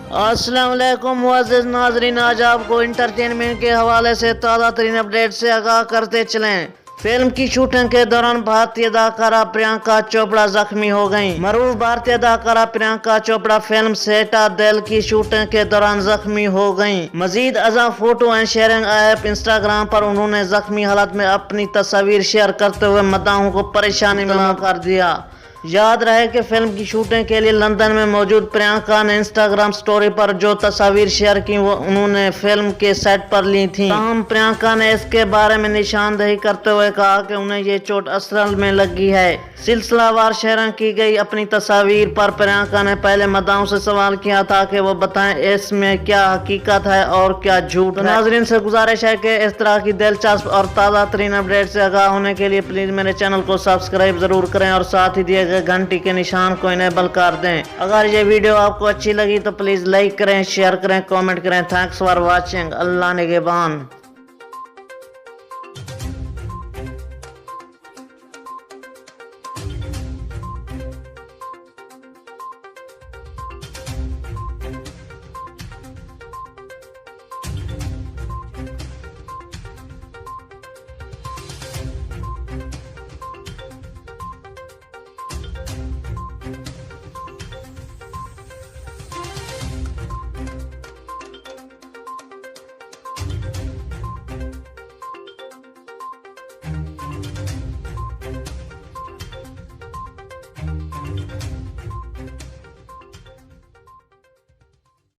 अस्सलाम वालेकुम मुअज़्ज़िज़ नाज़रीन, आज आपको इंटरटेनमेंट के हवाले से ताज़ा तरीन अपडेट से आगाह करते चलें। फिल्म की शूटिंग के दौरान भारतीय अदाकारा प्रियंका चोपड़ा जख्मी हो गईं। मरूफ भारतीय अदाकारा प्रियंका चोपड़ा फिल्म सेटा दिल की शूटिंग के दौरान जख्मी हो गईं। मजीद अज़ा photo and sharing app Instagram पर उन्होंने जख्मी हालत में अपनी तस्वीर शेयर करते हुए मद्दाहों को परेशानी में कर दिया। याद रहे कि फिल्म की शूटिंग के लिए लंदन में मौजूद प्रियंका ने इंस्टाग्राम स्टोरी पर जो तस्वीर शेयर की वो उन्होंने फिल्म के सेट पर ली थी। तमाम प्रियंका ने इसके बारे में निशानदेही करते हुए कहा कि उन्हें ये चोट असल में लगी है। सिलसिलावार शेयरिंग की गई अपनी तस्वीर पर प्रियंका ने पहले मद्दाहों से सवाल किया था कि वो बताएं इसमें क्या हकीकत है और क्या झूठ है। नाजरीन से गुजारिश है कि इस तरह की दिलचस्प और ताज़ा तरीन अपडेट से आगाह होने के लिए प्लीज मेरे चैनल को सब्सक्राइब जरूर करें और साथ ही दिए गए घंटी के निशान को इनेबल कर दें। अगर ये वीडियो आपको अच्छी लगी तो प्लीज लाइक करें, शेयर करें, कमेंट करें। Thanks for watching. अल्लाह निगहबान।